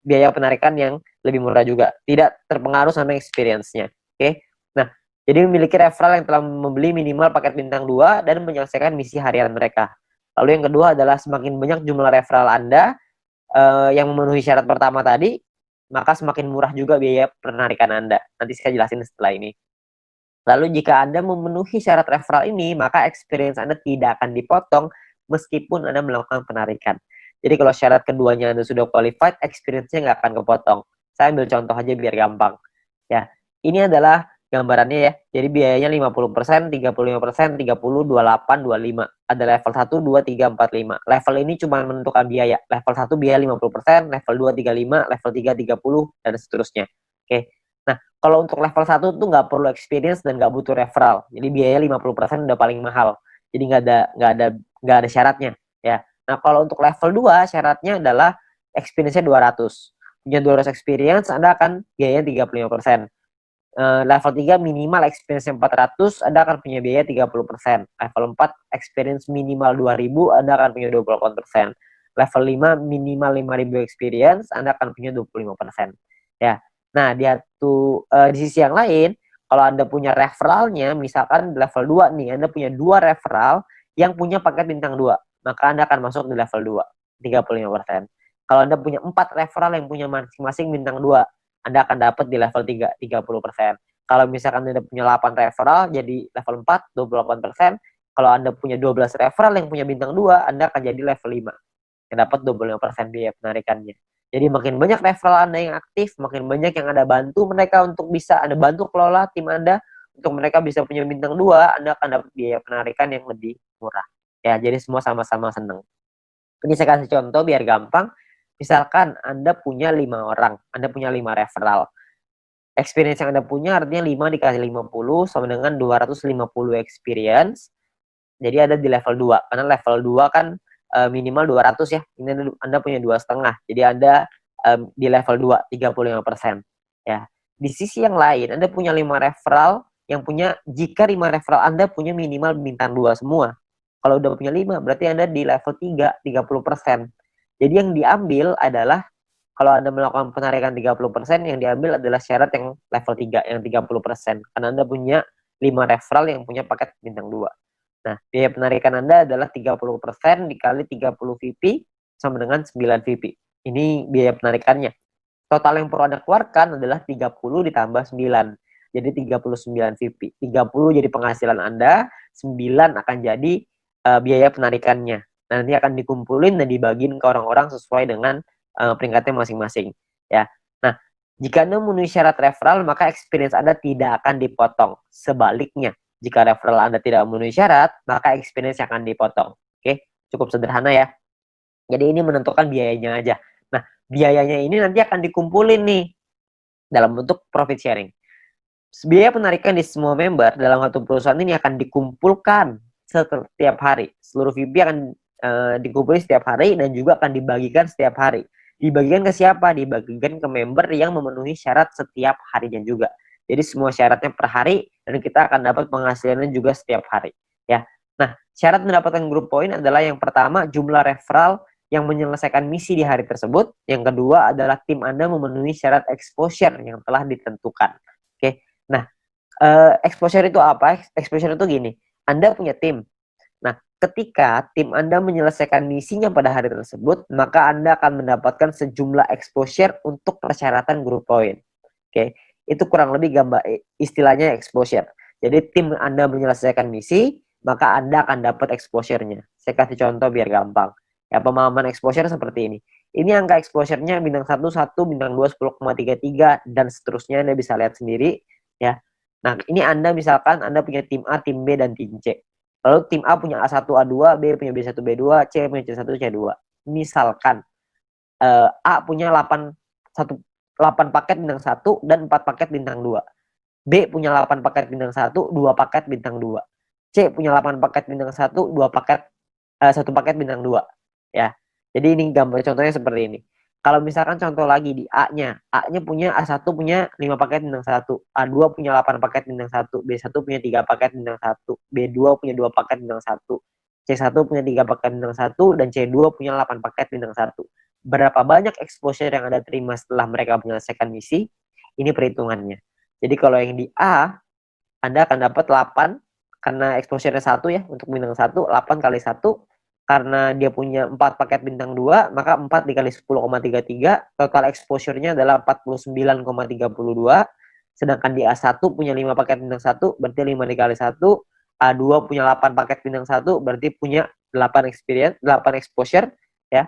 biaya penarikan yang lebih murah juga. Tidak terpengaruh sama experience-nya. Oke. Nah, jadi memiliki referral yang telah membeli minimal paket bintang 2 dan menyelesaikan misi harian mereka. Lalu yang kedua adalah semakin banyak jumlah referral Anda yang memenuhi syarat pertama tadi, maka semakin murah juga biaya penarikan Anda. Nanti saya jelasin setelah ini. Lalu jika Anda memenuhi syarat referral ini, maka experience Anda tidak akan dipotong meskipun Anda melakukan penarikan. Jadi kalau syarat keduanya Anda sudah qualified, experience-nya nggak akan kepotong. Saya ambil contoh aja biar gampang. Ya, ini adalah gambarannya ya. Jadi biayanya 50%, 35%, 30, 28, 25. Ada level 1, 2, 3, 4, 5. Level ini cuma menentukan biaya. Level 1 biaya 50%, level 2 35, level 3 30, dan seterusnya. Oke. Nah, kalau untuk level 1 tuh nggak perlu experience dan nggak butuh referral. Jadi biaya 50% udah paling mahal. Jadi nggak ada syaratnya, ya. Nah, kalau untuk level 2 syaratnya adalah experience-nya 200. Punya 200 experience, Anda akan biayanya 35%. Level 3 minimal experience 400, Anda akan punya biaya 30%. Level 4 experience minimal 2000, Anda akan punya 28%. Level 5 minimal 5000 experience, Anda akan punya 25%. Ya. Nah, di sisi yang lain, kalau Anda punya referralnya, misalkan level 2 nih, Anda punya 2 referral yang punya paket bintang 2, maka Anda akan masuk di level 2, 35%. Kalau Anda punya 4 referral yang punya masing-masing bintang 2, Anda akan dapat di level 3, 30%. Kalau misalkan Anda punya 8 referral, jadi level 4, 28%. Kalau Anda punya 12 referral yang punya bintang 2, Anda akan jadi level 5, yang dapat 25% biaya penarikannya. Jadi makin banyak referral Anda yang aktif, makin banyak yang Anda bantu mereka untuk bisa Anda bantu kelola tim Anda, untuk mereka bisa punya bintang 2, Anda akan dapat biaya penarikan yang lebih murah. Ya, jadi semua sama-sama senang. Ini saya kasih contoh biar gampang. Misalkan Anda punya 5 orang, Anda punya 5 referral. Experience yang Anda punya artinya 5 dikali 50 sama dengan 250 experience. Jadi ada di level 2. Karena level 2 kan minimal 200 ya. Ini Anda punya 2,5. Jadi Anda di level 2, 35%. Ya. Di sisi yang lain, Anda punya 5 referral jika 5 referral Anda punya minimal bintang 2 semua. Kalau udah punya 5, berarti Anda di level 3, 30%. Jadi yang diambil adalah, kalau Anda melakukan penarikan 30%, yang diambil adalah syarat yang level 3, yang 30%. Karena Anda punya 5 referral yang punya paket bintang 2. Nah, biaya penarikan Anda adalah 30% dikali 30 VP sama dengan 9 VP. Ini biaya penarikannya. Total yang perlu Anda keluarkan adalah 30 ditambah 9. Jadi 39 VP. 30 jadi penghasilan Anda, 9 akan jadi biaya penarikannya. Nanti akan dikumpulin dan dibagiin ke orang-orang sesuai dengan peringkatnya masing-masing. Ya. Nah, jika Anda memenuhi syarat referral, maka experience Anda tidak akan dipotong. Sebaliknya, jika referral Anda tidak memenuhi syarat, maka experience akan dipotong. Oke, cukup sederhana ya. Jadi ini menentukan biayanya aja. Nah, biayanya ini nanti akan dikumpulin nih dalam bentuk profit sharing. Biaya penarikan di semua member dalam satu perusahaan ini akan dikumpulkan setiap hari. Seluruh VP akan dikumpulkan setiap hari dan juga akan dibagikan setiap hari. Dibagikan ke siapa? Dibagikan ke member yang memenuhi syarat setiap harinya juga. Jadi semua syaratnya per hari dan kita akan dapat penghasilannya juga setiap hari. Ya. Nah, syarat mendapatkan group point adalah yang pertama jumlah referral yang menyelesaikan misi di hari tersebut. Yang kedua adalah tim Anda memenuhi syarat exposure yang telah ditentukan. Oke. Nah, exposure itu apa? Exposure itu gini. Anda punya tim. Nah, ketika tim Anda menyelesaikan misinya pada hari tersebut, maka Anda akan mendapatkan sejumlah exposure untuk persyaratan group point. Oke. Itu kurang lebih gambar istilahnya exposure. Jadi tim Anda menyelesaikan misi, maka Anda akan dapat exposure-nya. Saya kasih contoh biar gampang. Ya, pemahaman exposure seperti ini. Ini angka exposure-nya bintang 1, 1, bintang 2, 10,33, dan seterusnya. Anda bisa lihat sendiri. Ya. Nah, ini Anda misalkan Anda punya tim A, tim B, dan tim C. Lalu tim A punya A1, A2, B punya B1, B2, C punya C1, C2. Misalkan A punya 8 paket bintang 1 dan 4 paket bintang 2. B punya 8 paket bintang 1, 2 paket bintang 2. C punya 8 paket bintang 1, 2 paket 1 paket bintang 2. Ya. Jadi ini gambar contohnya seperti ini. Kalau misalkan contoh lagi di A-nya, A-nya punya A1 punya 5 paket bintang 1, A2 punya 8 paket bintang 1, B1 punya 3 paket bintang 1, B2 punya 2 paket bintang 1, C1 punya 3 paket bintang 1, dan C2 punya 8 paket bintang 1. Berapa banyak exposure yang Anda terima setelah mereka menyelesaikan misi? Ini perhitungannya. Jadi kalau yang di A, Anda akan dapat 8 karena exposure-nya 1 ya untuk bintang 1, 8 kali 1 karena dia punya 4 paket bintang 2, maka 4 dikali 10,33, total exposure-nya adalah 49,32. Sedangkan di A1 punya 5 paket bintang 1, berarti 5 dikali 1, A2 punya 8 paket bintang 1, berarti punya 8 experience, 8 exposure ya.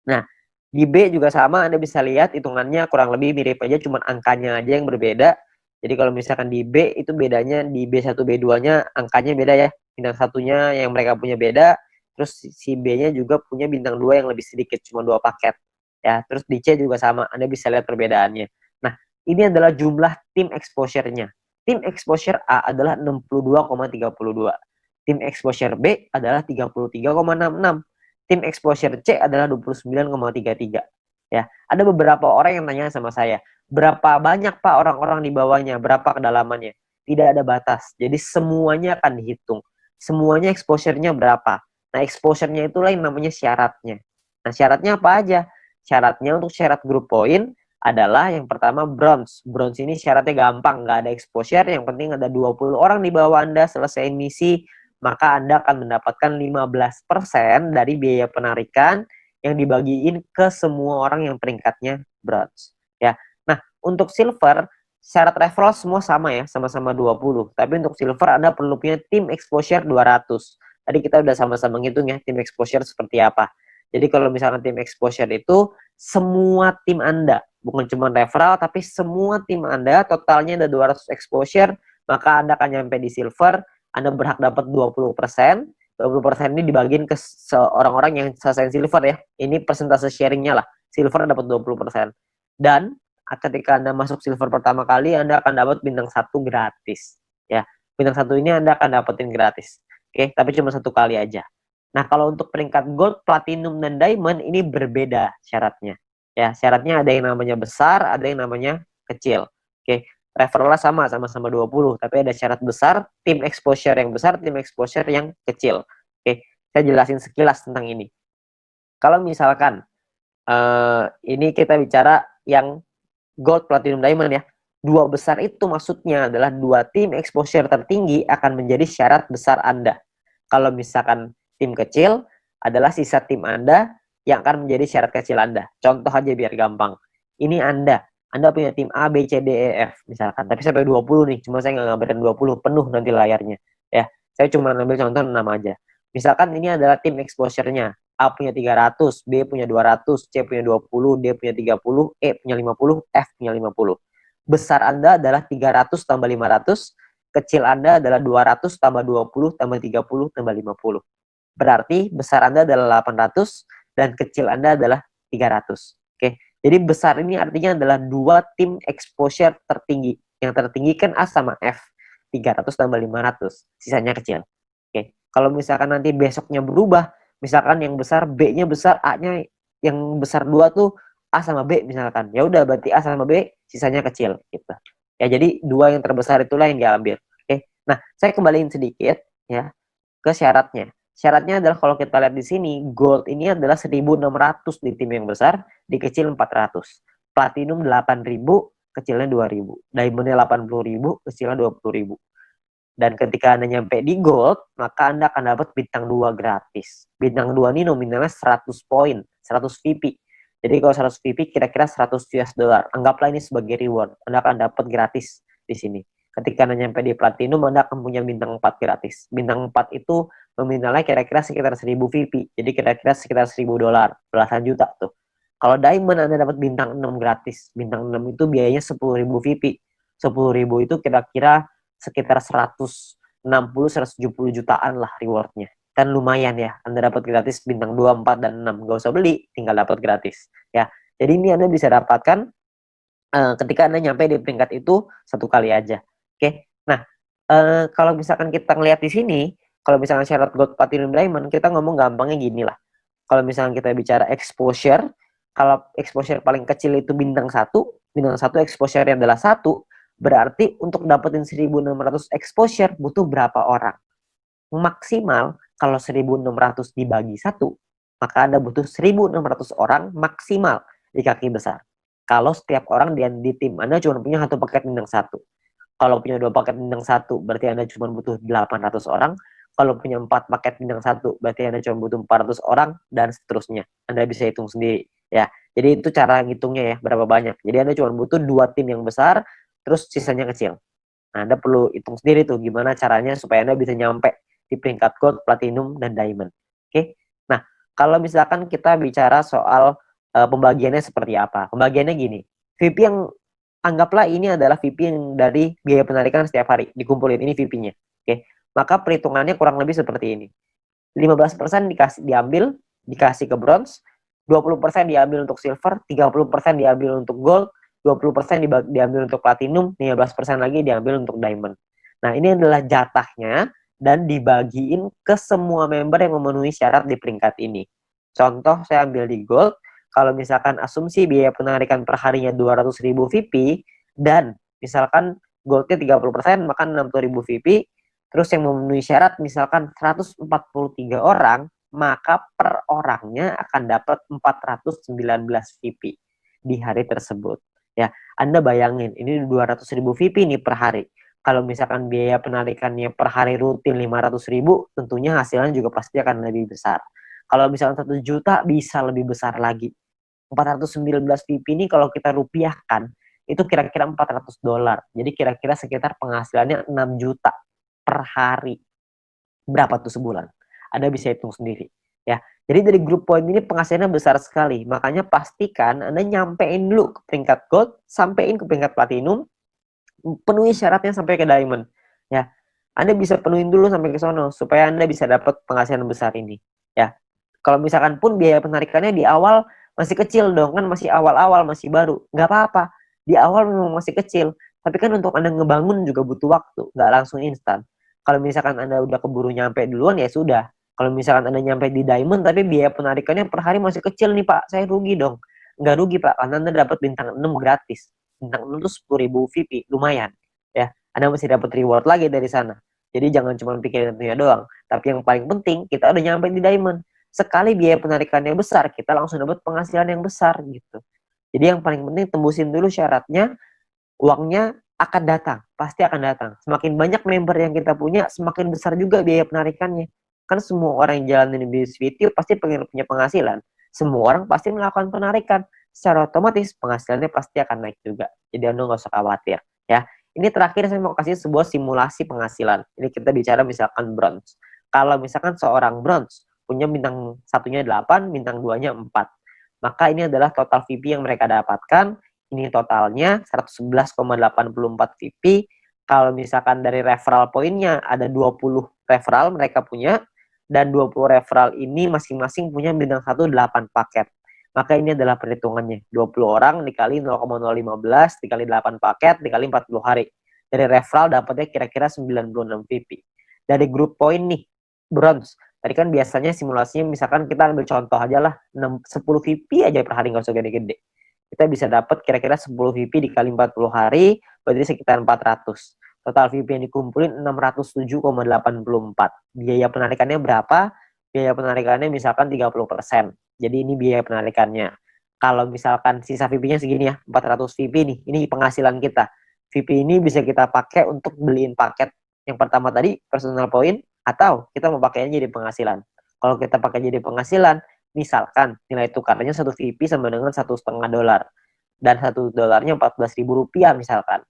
Nah, di B juga sama, Anda bisa lihat hitungannya kurang lebih mirip aja, cuma angkanya aja yang berbeda. Jadi kalau misalkan di B itu bedanya di B1, B2-nya angkanya beda ya. Bintang satunya yang mereka punya beda, terus si B-nya juga punya bintang 2 yang lebih sedikit, cuma 2 paket. Ya, terus di C juga sama, Anda bisa lihat perbedaannya. Nah, ini adalah jumlah tim exposure-nya. Tim exposure A adalah 62,32. Tim exposure B adalah 33,66. Tim exposure C adalah 29,33. Ya, ada beberapa orang yang nanya sama saya, berapa banyak Pak orang-orang di bawahnya, berapa kedalamannya? Tidak ada batas. Jadi semuanya akan dihitung. Semuanya exposure-nya berapa. Nah, exposure-nya itulah yang namanya syaratnya. Nah, syaratnya apa aja? Syaratnya untuk syarat group point adalah yang pertama bronze. Bronze ini syaratnya gampang, nggak ada exposure, yang penting ada 20 orang di bawah Anda selesai misi, maka Anda akan mendapatkan 15% dari biaya penarikan yang dibagiin ke semua orang yang peringkatnya bronze. Ya. Nah, untuk silver, syarat referral semua sama ya, sama-sama 20. Tapi untuk silver Anda perlu punya tim exposure 200. Tadi kita udah sama-sama ngitung ya, tim exposure seperti apa. Jadi kalau misalkan tim exposure itu semua tim Anda, bukan cuma referral, tapi semua tim Anda totalnya ada 200 exposure, maka Anda akan nyampe di silver. Anda berhak dapat 20%. 20% ini dibagiin ke orang-orang yang selesai silver ya. Ini persentase sharingnya lah. Silver dapat 20%. Dan ketika Anda masuk silver pertama kali, Anda akan dapat bintang 1 gratis. Ya, bintang 1 ini Anda akan dapetin gratis. Oke, tapi cuma 1 kali aja. Nah, kalau untuk peringkat gold, platinum, dan diamond ini berbeda syaratnya. Ya, syaratnya ada yang namanya besar, ada yang namanya kecil. Oke, referralnya sama-sama 20, tapi ada syarat besar, tim exposure yang besar, tim exposure yang kecil. Oke, saya jelasin sekilas tentang ini. Kalau misalkan ini kita bicara yang gold, platinum, diamond ya. Dua besar itu maksudnya adalah dua tim exposure tertinggi akan menjadi syarat besar Anda. Kalau misalkan tim kecil adalah sisa tim Anda yang akan menjadi syarat kecil Anda. Contoh aja biar gampang. Ini Anda punya tim A, B, C, D, E, F misalkan. Tapi sampai 20 nih, cuma saya nggak ngabarin 20, penuh nanti layarnya. Ya, saya cuma ambil contoh 6 aja. Misalkan ini adalah tim exposure-nya. A punya 300, B punya 200, C punya 20, D punya 30, E punya 50, F punya 50. Besar Anda adalah 300 tambah 500, kecil Anda adalah 200 tambah 20 tambah 30 tambah 50. Berarti besar Anda adalah 800 dan kecil Anda adalah 300. Oke. Jadi besar ini artinya adalah dua tim exposure tertinggi. Yang tertinggi kan A sama F. 300 tambah 500, sisanya kecil. Oke. Kalau misalkan nanti besoknya berubah, misalkan yang besar B-nya besar, A-nya yang besar 2 tuh A sama B misalkan. Ya udah berarti A sama B sisanya kecil gitu. Ya jadi dua yang terbesar itulah yang diambil. Oke. Nah, saya kembaliin sedikit ya. ke syaratnya. Syaratnya adalah kalau kita lihat di sini, gold ini adalah 1.600 di tim yang besar, di kecil 400. Platinum 8.000, kecilnya 2.000. Diamondnya 80.000, kecilnya 20.000. Dan ketika Anda nyampe di gold, maka Anda akan dapat bintang 2 gratis. Bintang 2 ini nominalnya 100 poin, 100 VP. Jadi kalau 100 VP kira-kira 100 US dollar. Anggaplah ini sebagai reward. Anda akan dapat gratis di sini. Ketika Anda nyampe di platinum, Anda akan punya bintang 4 gratis. Bintang 4 itu nominalnya kira-kira sekitar 1000 VP. Jadi kira-kira sekitar 1000 dolar, belasan juta tuh. Kalau diamond Anda dapat bintang 6 gratis. Bintang 6 itu biayanya 10.000 VP. 10.000 itu kira-kira sekitar 160-170 jutaan lah rewardnya. Kan lumayan ya, Anda dapat gratis bintang 2, 4, dan 6. Gak usah beli, tinggal dapat gratis. Ya, jadi ini Anda bisa dapatkan ketika Anda nyampe di peringkat itu satu kali aja. Oke, nah kalau misalkan kita ngelihat di sini, kalau misalkan syarat gold, platinum, diamond, kita ngomong gampangnya gini lah. Kalau misalkan kita bicara exposure, kalau exposure paling kecil itu bintang 1 exposure-nya adalah 1, berarti untuk dapetin 1.600 exposure butuh berapa orang? Maksimal kalau 1.600 dibagi 1, maka Anda butuh 1.600 orang maksimal di kaki besar. Kalau setiap orang di tim Anda cuma punya satu paket bintang 1. Kalau punya 2 paket bintang 1, berarti Anda cuma butuh 800 orang. Kalau punya 4 paket bintang 1, berarti Anda cuma butuh 400 orang, dan seterusnya. Anda bisa hitung sendiri. Ya, jadi itu cara ngitungnya ya, berapa banyak. Jadi Anda cuma butuh 2 tim yang besar, terus sisanya kecil. Nah, Anda perlu hitung sendiri tuh gimana caranya supaya Anda bisa nyampe di peringkat gold, platinum, dan diamond. Oke? Nah, kalau misalkan kita bicara soal pembagiannya seperti apa. Pembagiannya gini, VP yang anggaplah ini adalah VP yang dari biaya penarikan setiap hari, dikumpulin ini VP-nya. Oke? Maka perhitungannya kurang lebih seperti ini. 15% dikasih ke bronze, 20% diambil untuk silver, 30% diambil untuk gold, 20% diambil untuk platinum, 15% lagi diambil untuk diamond. Nah, ini adalah jatahnya dan dibagiin ke semua member yang memenuhi syarat di peringkat ini. Contoh, saya ambil di gold, kalau misalkan asumsi biaya penarikan per harinya 200.000 VP, dan misalkan goldnya 30%, maka 60.000 VP, terus yang memenuhi syarat misalkan 143 orang, maka per orangnya akan dapat 419 VP di hari tersebut. Ya, Anda bayangin, ini 200.000 VP nih per hari. Kalau misalkan biaya penarikannya per hari rutin 500.000, tentunya hasilnya juga pasti akan lebih besar. Kalau misalkan 1 juta, bisa lebih besar lagi. 419 VP ini kalau kita rupiahkan, itu kira-kira 400 dolar. Jadi kira-kira sekitar penghasilannya 6 juta per hari. Berapa tuh sebulan? Anda bisa hitung sendiri. Ya, jadi dari grup poin ini penghasilannya besar sekali. Makanya pastikan Anda nyampein dulu ke peringkat gold, sampein ke peringkat platinum, penuhi syaratnya sampai ke diamond. Ya, Anda bisa penuhin dulu sampai ke sono supaya Anda bisa dapat penghasilan besar ini. Ya, kalau misalkan pun biaya penarikannya di awal masih kecil dong, kan masih awal-awal, masih baru, nggak apa-apa. Di awal memang masih kecil, tapi kan untuk Anda ngebangun juga butuh waktu, nggak langsung instan. Kalau misalkan Anda udah keburu nyampe duluan, ya sudah. Kalau misalkan Anda nyampe di diamond tapi biaya penarikannya per hari masih kecil nih Pak, saya rugi dong. Nggak rugi Pak, karena Anda dapat bintang 6 gratis. Bintang 6 itu 10.000 VP, lumayan. Ya, Anda masih dapat reward lagi dari sana. Jadi jangan cuma pikirin tentunya doang. Tapi yang paling penting, kita udah nyampe di diamond. Sekali biaya penarikannya besar, kita langsung dapat penghasilan yang besar gitu. Jadi yang paling penting tembusin dulu syaratnya, uangnya akan datang, pasti akan datang. Semakin banyak member yang kita punya, semakin besar juga biaya penarikannya. Kan semua orang yang jalanin bisnis video pasti pengen punya penghasilan. Semua orang pasti melakukan penarikan. Secara otomatis penghasilannya pasti akan naik juga. Jadi Anda nggak usah khawatir. Ya, ini terakhir saya mau kasih sebuah simulasi penghasilan. Ini kita bicara misalkan bronze. Kalau misalkan seorang bronze punya bintang satunya 8, bintang 2-nya 4. Maka ini adalah total VP yang mereka dapatkan. Ini totalnya 111,84 VP. Kalau misalkan dari referral poinnya ada 20 referral mereka punya, dan 20 referral ini masing-masing punya bintang 1 8 paket. Maka ini adalah perhitungannya. 20 orang dikali 0,015 dikali 8 paket dikali 40 hari. Dari referral dapatnya kira-kira 96 VP. Dari grup poin nih, bronze. Tadi kan biasanya simulasinya misalkan kita ambil contoh aja lah, 10 VP aja per hari, nggak usah gede-gede. Kita bisa dapat kira-kira 10 VP dikali 40 hari, berarti sekitar 400. Total VIP yang dikumpulin 607,84. Biaya penarikannya berapa? Biaya penarikannya misalkan 30%. Jadi ini biaya penarikannya. Kalau misalkan sisa VIP-nya segini ya, 400 VIP nih, ini penghasilan kita. VIP ini bisa kita pakai untuk beliin paket yang pertama tadi, personal point, atau kita mau pakainya jadi penghasilan. Kalau kita pakai jadi penghasilan, misalkan nilai tukarnya satu VIP sama dengan $1,5, dan $1 14.000 misalkan,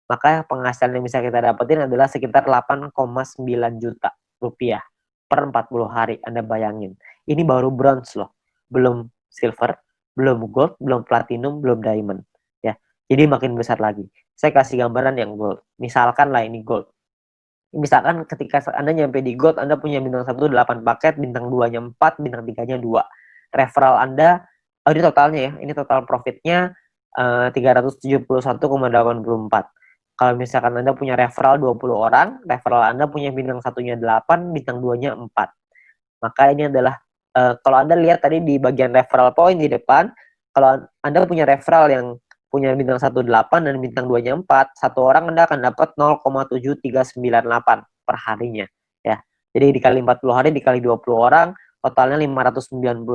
maka penghasilan yang bisa kita dapetin adalah sekitar 8,9 juta rupiah per 40 hari. Anda bayangin, ini baru bronze loh, belum silver, belum gold, belum platinum, belum diamond ya. Jadi makin besar lagi. Saya kasih gambaran yang gold, misalkan lah ini gold. Misalkan ketika Anda nyampe di gold, Anda punya bintang 1 8 paket, bintang 2-nya 4, bintang 3-nya 2. Referral Anda, ini totalnya ya, ini total profitnya 371,84. Kalau misalkan Anda punya referral 20 orang, referral Anda punya bintang 1-nya 8, bintang 2-nya 4. Maka ini adalah, kalau Anda lihat tadi di bagian referral point di depan, kalau Anda punya referral yang punya bintang 1 8 dan bintang 2-nya 4, satu orang Anda akan dapat 0,7398 per harinya ya. Jadi dikali 40 hari dikali 20 orang, totalnya 591.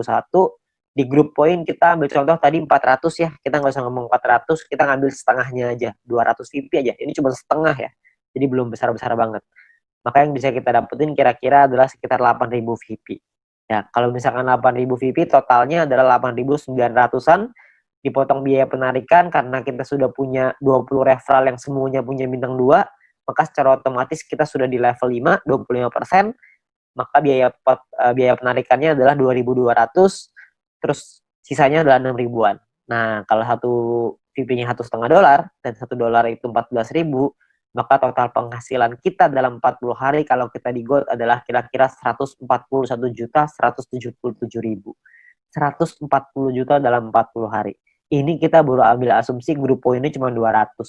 Di grup poin kita ambil contoh tadi 400 ya. Kita nggak usah ngomong 400, kita ngambil setengahnya aja, 200 VIP aja. Ini cuma setengah ya. Jadi belum besar-besar banget. Maka yang bisa kita dapetin kira-kira adalah sekitar 8.000 VIP. Ya, kalau misalkan 8.000 VIP totalnya adalah 8.900-an, dipotong biaya penarikan karena kita sudah punya 20 referral yang semuanya punya bintang 2, maka secara otomatis kita sudah di level 5, 25%, maka biaya penarikannya adalah 2.200, terus sisanya adalah 6 ribuan. Nah, kalau satu VIP-nya $1,5 dan $1 itu 14.000, maka total penghasilan kita dalam 40 hari kalau kita di gold adalah kira-kira 141.177.000. 140 juta dalam 40 hari. Ini kita baru ambil asumsi grup poinnya cuma 200.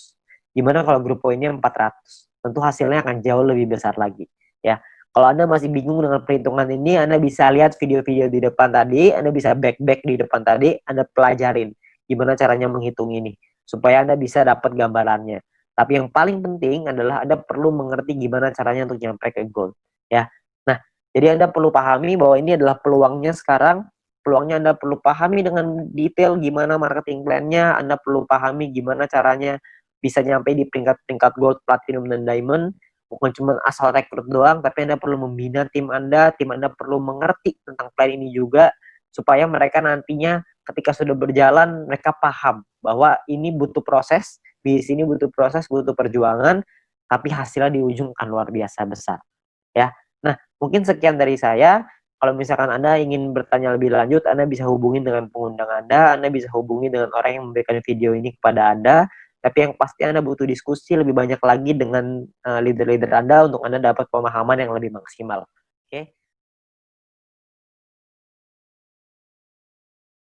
Gimana kalau grup poinnya 400? Tentu hasilnya akan jauh lebih besar lagi. Ya, kalau Anda masih bingung dengan perhitungan ini, Anda bisa lihat video-video di depan tadi, Anda bisa back di depan tadi, Anda pelajarin gimana caranya menghitung ini, supaya Anda bisa dapat gambarannya. Tapi yang paling penting adalah Anda perlu mengerti gimana caranya untuk nyampe ke gold. Ya, nah, jadi Anda perlu pahami bahwa ini adalah peluangnya sekarang. Peluangnya Anda perlu pahami dengan detail gimana marketing plan-nya, Anda perlu pahami gimana caranya bisa nyampe di peringkat-peringkat gold, platinum, dan diamond. Bukan cuma asal rekrut doang, tapi Anda perlu membina tim Anda perlu mengerti tentang plan ini juga, supaya mereka nantinya ketika sudah berjalan, mereka paham bahwa ini butuh proses, di sini butuh proses, butuh perjuangan, tapi hasilnya di ujung akan luar biasa besar. Ya, nah mungkin sekian dari saya. Kalau misalkan Anda ingin bertanya lebih lanjut, Anda bisa hubungi dengan pengundang Anda bisa hubungi dengan orang yang memberikan video ini kepada Anda. Tapi yang pasti Anda butuh diskusi lebih banyak lagi dengan leader-leader Anda untuk Anda dapat pemahaman yang lebih maksimal.